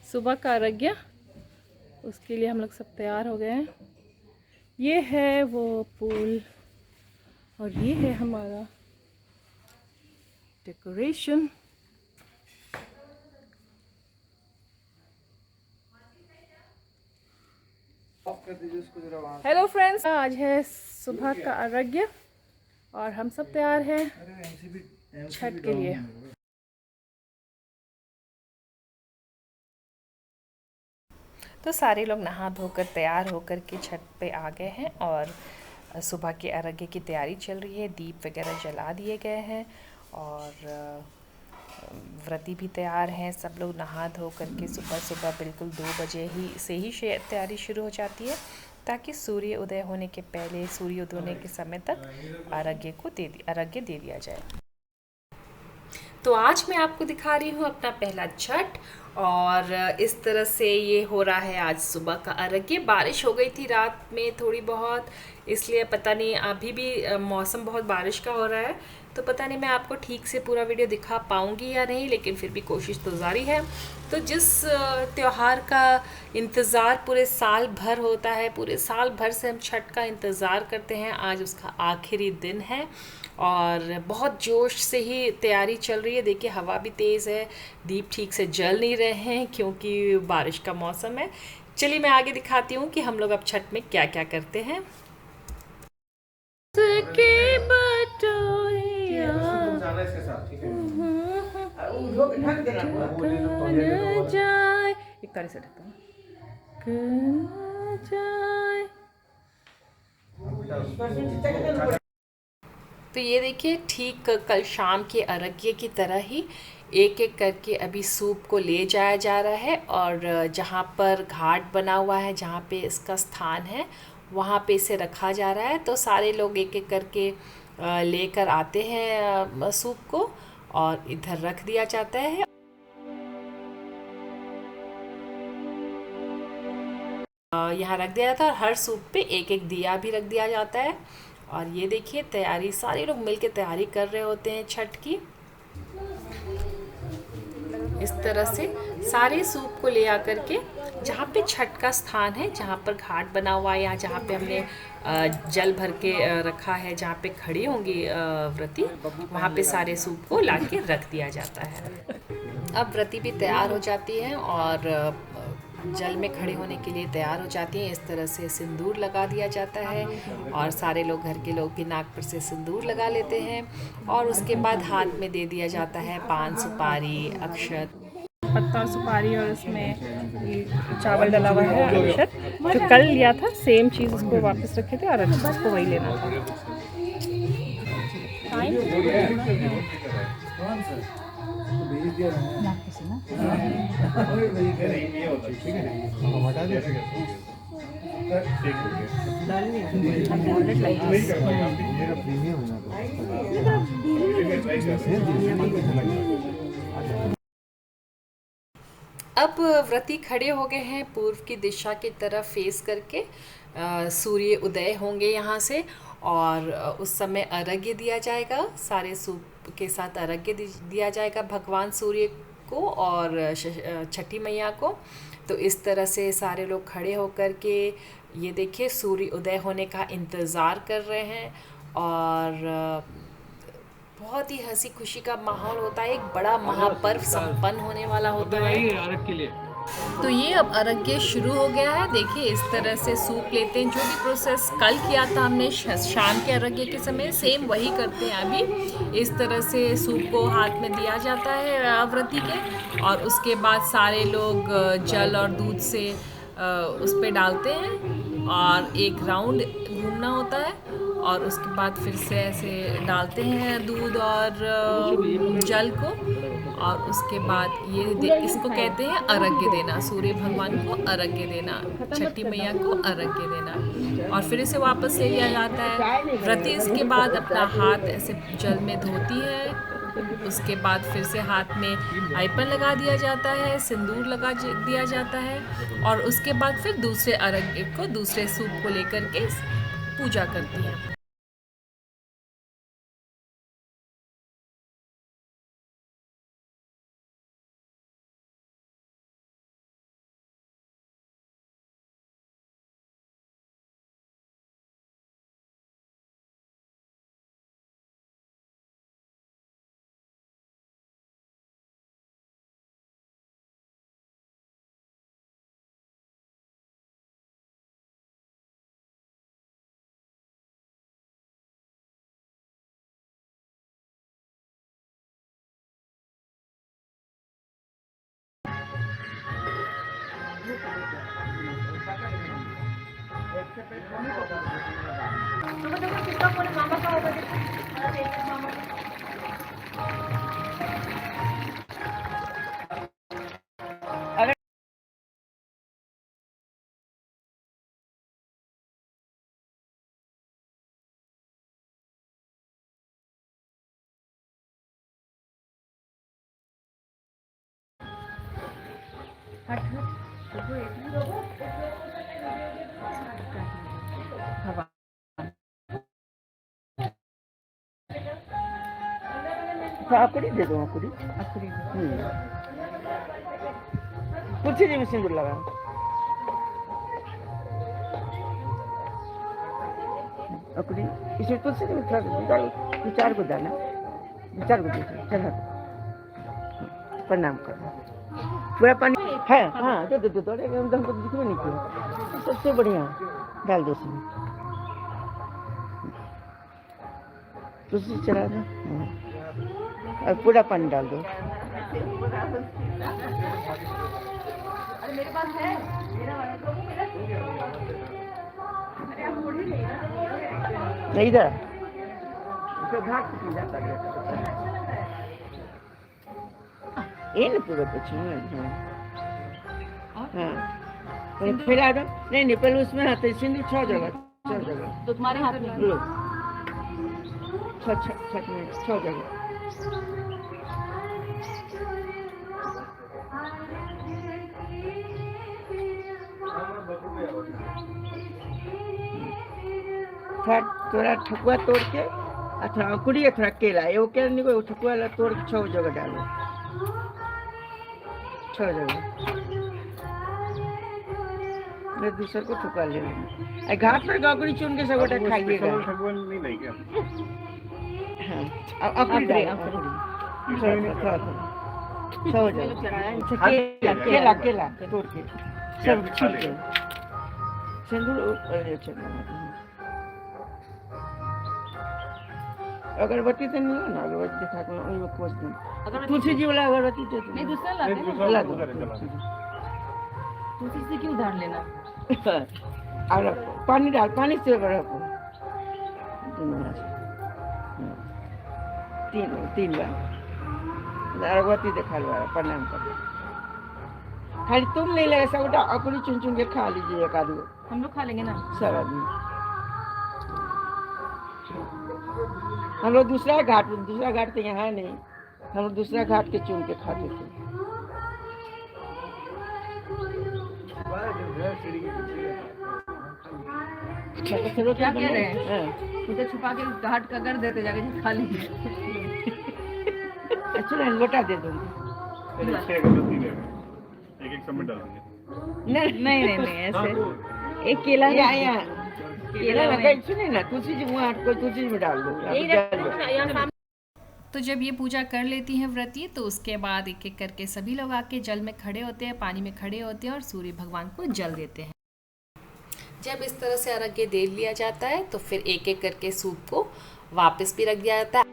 सुबह का अर्घ्य, उसके लिए हम लोग सब तैयार हो गए हैं। ये है वो पुल और ये है हमारा डेकोरेशन। हेलो फ्रेंड्स, आज है सुबह का अर्घ्य और हम सब तैयार हैं छठ के लिए। तो सारे लोग नहा धोकर तैयार होकर के छत पे आ गए हैं और सुबह के अर्घ्य की तैयारी चल रही है। दीप वगैरह जला दिए गए हैं और व्रती भी तैयार हैं। सब लोग नहा धो करके सुबह सुबह बिल्कुल 2 बजे ही तैयारी शुरू हो जाती है, ताकि सूर्य उदय होने के पहले, सूर्य उदय होने के समय तक अर्घ्य दे दिया जाए। तो आज मैं आपको दिखा रही हूँ अपना पहला छठ और इस तरह से ये हो रहा है आज सुबह का अर्घ्य। बारिश हो गई थी रात में थोड़ी बहुत, इसलिए पता नहीं अभी भी मौसम बहुत बारिश का हो रहा है, तो पता नहीं मैं आपको ठीक से पूरा वीडियो दिखा पाऊँगी या नहीं, लेकिन फिर भी कोशिश तो जारी है। तो जिस त्यौहार का इंतज़ार पूरे साल भर होता है, पूरे साल भर से हम छठ का इंतज़ार करते हैं, आज उसका आखिरी दिन है और बहुत जोश से ही तैयारी चल रही है। देखिए हवा भी तेज़ है, दीप ठीक से जल नहीं रहे हैं क्योंकि बारिश का मौसम है। चलिए मैं आगे दिखाती हूँ कि हम लोग अब छठ में क्या क्या करते हैं। तो ये देखिए ठीक कल शाम के अर्घ्य की तरह ही एक एक करके अभी सूप को ले जाया जा रहा है और जहाँ पर घाट बना हुआ है, जहाँ पे इसका स्थान है, वहाँ पे इसे रखा जा रहा है। तो सारे लोग एक एक करके लेकर आते हैं सूप को और इधर रख दिया जाता है। यहाँ रख दिया जाता है और हर सूप पे एक एक दिया भी रख दिया जाता है। और ये देखिए तैयारी, सारे लोग मिलकर तैयारी कर रहे होते हैं छठ की। इस तरह से सारे सूप को ले आकर के जहाँ पे छठ का स्थान है, जहाँ पर घाट बना हुआ है या जहाँ पे हमने जल भर के रखा है, जहाँ पे खड़ी होंगी व्रती, वहाँ पे सारे सूप को ला के रख दिया जाता है। अब व्रती भी तैयार हो जाती है और जल में खड़े होने के लिए तैयार हो जाती हैं। इस तरह से सिंदूर लगा दिया जाता है और सारे लोग, घर के लोग भी नाक पर से सिंदूर लगा लेते हैं और उसके बाद हाथ में दे दिया जाता है पान, सुपारी, अक्षत, पत्ता और सुपारी, और उसमें चावल डला हुआ है अक्षत। जो कल लिया था सेम चीज़ उसको वापस रखे थे और उसको वही लेना था। अब व्रती खड़े हो गए हैं पूर्व की दिशा की तरफ फेस करके। सूर्य उदय होंगे यहाँ से और उस समय अर्घ्य दिया जाएगा। सारे सूप के साथ अर्घ्य दिया जाएगा भगवान सूर्य को और छठी मैया को। तो इस तरह से सारे लोग खड़े होकर के ये देखिए सूर्य उदय होने का इंतज़ार कर रहे हैं और बहुत ही हंसी खुशी का माहौल होता है। एक बड़ा महापर्व संपन्न होने वाला होता है। अर्घ के लिए तो ये अब अर्घ्य शुरू हो गया है। देखिए इस तरह से सूप लेते हैं, जो भी प्रोसेस कल किया था हमने शाम के अर्घ्य के समय, सेम वही करते हैं अभी। इस तरह से सूप को हाथ में दिया जाता है व्रती के और उसके बाद सारे लोग जल और दूध से उस पर डालते हैं और एक राउंड घूमना होता है और उसके बाद फिर से ऐसे डालते हैं दूध और जल को और उसके बाद इसको कहते हैं अर्घ्य देना, सूर्य भगवान को अर्घ्य देना, छठी मैया को अर्घ्य देना। और फिर इसे वापस ले लिया जाता है। व्रती इसके बाद अपना हाथ ऐसे जल में धोती है, उसके बाद फिर से हाथ में आइपन लगा दिया जाता है, सिंदूर लगा दिया जाता है और उसके बाद फिर दूसरे अर्घ्य को, दूसरे सूप को लेकर के पूजा करती हैं। आकुड़ी दे दो, आकुड़ी आकुड़ी तुलसी जी में सिंदूर लगा आकुड़ी इसमें तुलसी जी में डालो, 2-4 को डालना, 2-4 को दीजिए, चला प्रणाम करना पूरा पानी है। हाँ दे दो दो, अरे हमको दिखने नहीं किया, सबसे बढ़िया डाल दो उसमें, तुलसी चला दो और पूरा पानी डाल दो। नहीं इधर घाट ये नहीं पूरा कुछ हाँ फैला दो। नहीं पहले उसमें हाथ सिंदूर 6 जगह तो तुम्हारे हाथ में लो, 6 जगह थोड़ा ठकुआ तोड़ के अथवा अंकुरी अथवा केला, वो केला नहीं को ठकुआ ला तोड़ के 6 जगह डालो, 6 जगह। मैं दूसरे को ठुका ले लूँगा। घाट पर गाकुड़ी चुन के सबटा खाइएगा। हाँ अकुड़ी केला केला तोड़ के सब ठीक है। सिंदूर अगरबत्ती तो नहीं हो ना, अगरबत्ती दिखा के उनमें खोज दूँ। तुलसी जी वाला अगरबत्ती तो नहीं, दूसरा ला दो। तुलसी से क्यों उधार लेना? और पानी डाल, पानी से रखो 3 बार अगरबत्ती दिखा लो, प्रणाम कर। खाली तुम नहीं लगे, सबटा अकुड़ी चुन चुन के खा लीजिए, एक आदमी हम लोग खा लेंगे ना सब आदमी। हम लोग दूसरा घाट तो यहाँ है नहीं, हम लोग दूसरा घाट के चुन के खाते थे। क्या कह रहे हैं? मुझे छुपा के घाट का कर देते, जाके खा लीजिए। अच्छा नहीं, लोटा दे दूंगी। एक समय डाल दीजिए। नहीं ऐसे एक केला सुनिए ना, तुलसी जी वहाँ कोई तुलसी जी में डाल दो। तो जब ये पूजा कर लेती हैं व्रती, तो उसके बाद एक एक करके सभी लोग आके जल में खड़े होते हैं, पानी में खड़े होते हैं और सूर्य भगवान को जल देते हैं। जब इस तरह से अर्घ्य दे लिया जाता है तो फिर एक एक करके सूप को वापस भी रख दिया जाता है।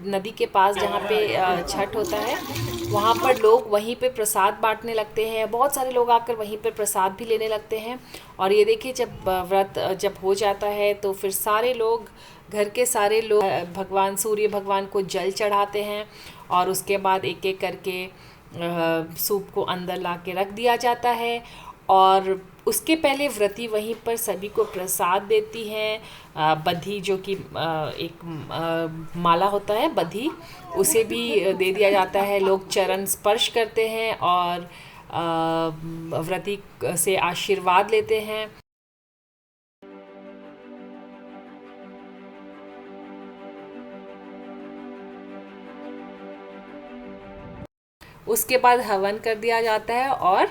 नदी के पास जहाँ पे छठ होता है, वहाँ पर लोग वहीं पे प्रसाद बांटने लगते हैं। बहुत सारे लोग आकर वहीं पे प्रसाद भी लेने लगते हैं। और ये देखिए, जब व्रत जब हो जाता है तो फिर सारे लोग, घर के सारे लोग भगवान सूर्य भगवान को जल चढ़ाते हैं और उसके बाद एक एक करके सूप को अंदर ला के रख दिया जाता है। और उसके पहले व्रती वहीं पर सभी को प्रसाद देती हैं। बधी, जो कि एक माला होता है बधी, उसे भी दे दिया जाता है। लोग चरण स्पर्श करते हैं और व्रती से आशीर्वाद लेते हैं। उसके बाद हवन कर दिया जाता है और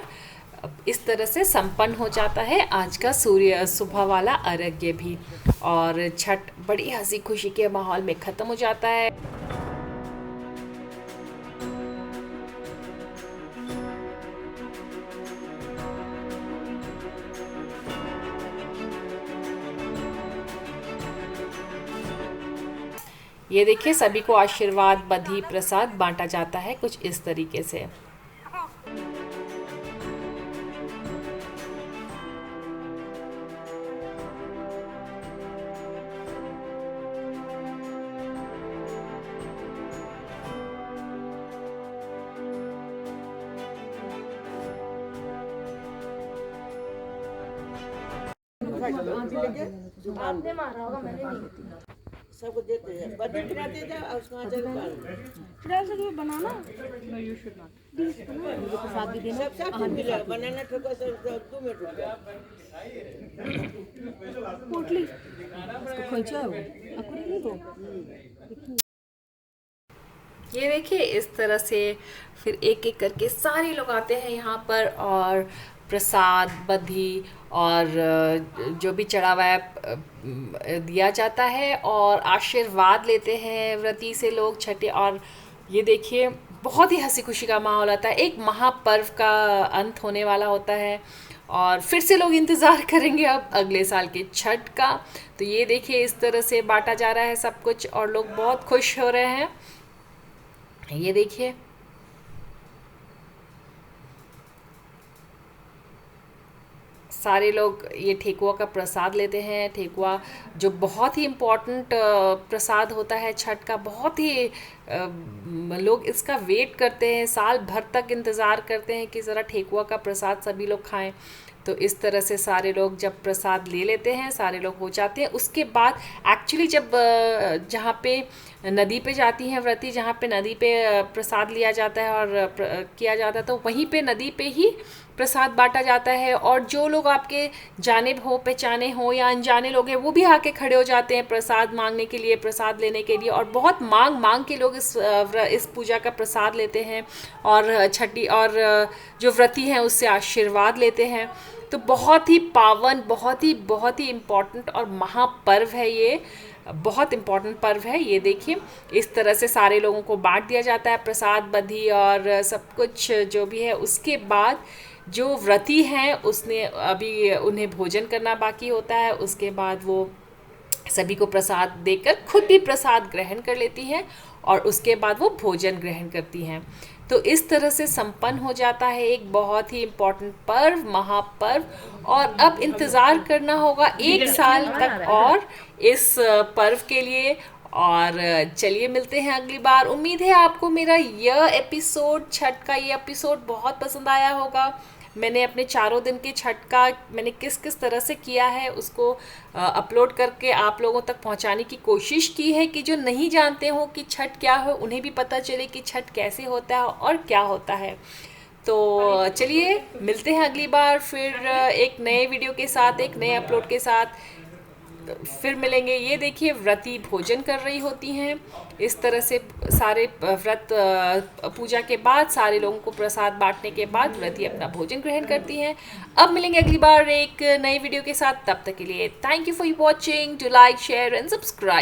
इस तरह से संपन्न हो जाता है आज का सूर्य सुबह वाला अर्घ्य भी। और छठ बड़ी हंसी खुशी के माहौल में ख़त्म हो जाता है। ये देखिए, सभी को आशीर्वाद, बधी, प्रसाद बांटा जाता है कुछ इस तरीके से। आपने मारा होगा, मैंने नहीं। सबको देते हैं, बर्थडे खिलाते हैं और उसको आचार फिलहाल से तुम्हें बनाना सब सब मिला बनाना ठोका सब 2 मिनट रुका। पोटली ये देखिए इस तरह से फिर एक एक करके सारे लोग आते हैं यहाँ पर और प्रसाद बधी और जो भी चढ़ा हुआ है दिया जाता है और आशीर्वाद लेते हैं व्रती से लोग छठे। और ये देखिए बहुत ही हंसी खुशी का माहौल होता है, एक महापर्व का अंत होने वाला होता है और फिर से लोग इंतज़ार करेंगे अब अगले साल के छठ का। तो ये देखिए इस तरह से बांटा जा रहा है सब कुछ और लोग बहुत खुश हो रहे हैं। ये देखिए सारे लोग ये ठेकुआ का प्रसाद लेते हैं। ठेकुआ जो बहुत ही इम्पोर्टेंट प्रसाद होता है छठ का, बहुत ही लोग इसका वेट करते हैं, साल भर तक इंतज़ार करते हैं कि ज़रा ठेकुआ का प्रसाद सभी लोग खाएं। तो इस तरह से सारे लोग जब प्रसाद ले लेते हैं, सारे लोग हो जाते हैं। उसके बाद एक्चुअली जब जहाँ पे नदी पे जाती हैं व्रती, जहाँ पे नदी पे प्रसाद लिया जाता है और किया जाता है, तो वहीं पे नदी पे ही प्रसाद बांटा जाता है। और जो लोग आपके जाने हो, पहचाने हो या अनजाने लोग हैं, वो भी आके खड़े हो जाते हैं प्रसाद मांगने के लिए, प्रसाद लेने के लिए। और बहुत मांग के लोग इस पूजा का प्रसाद लेते हैं और छठी और जो व्रती हैं उससे आशीर्वाद लेते हैं। तो बहुत ही पावन, बहुत ही इम्पॉर्टेंट और महापर्व है ये, बहुत इम्पॉर्टेंट पर्व है। ये देखिए इस तरह से सारे लोगों को बांट दिया जाता है प्रसाद बधी और सब कुछ जो भी है। उसके बाद जो व्रती हैं उसने अभी उन्हें भोजन करना बाकी होता है। उसके बाद वो सभी को प्रसाद देकर खुद भी प्रसाद ग्रहण कर लेती हैं और उसके बाद वो भोजन ग्रहण करती हैं। तो इस तरह से संपन्न हो जाता है एक बहुत ही इम्पोर्टेंट पर्व, महापर्व। और अब इंतज़ार करना होगा 1 साल तक और इस पर्व के लिए। और चलिए मिलते हैं अगली बार। उम्मीद है आपको मेरा यह एपिसोड, छठ का ये एपिसोड बहुत पसंद आया होगा। मैंने अपने 4 दिन के छठ का मैंने किस तरह से किया है उसको अपलोड करके आप लोगों तक पहुंचाने की कोशिश की है कि जो नहीं जानते हो कि छठ क्या है उन्हें भी पता चले कि छठ कैसे होता है और क्या होता है। तो चलिए मिलते हैं अगली बार फिर एक नए वीडियो के साथ, एक नए अपलोड के साथ फिर मिलेंगे। ये देखिए व्रती भोजन कर रही होती हैं। इस तरह से सारे व्रत पूजा के बाद सारे लोगों को प्रसाद बांटने के बाद व्रती अपना भोजन ग्रहण करती हैं। अब मिलेंगे अगली बार एक नई वीडियो के साथ, तब तक के लिए thank you for watching, to like, share and subscribe.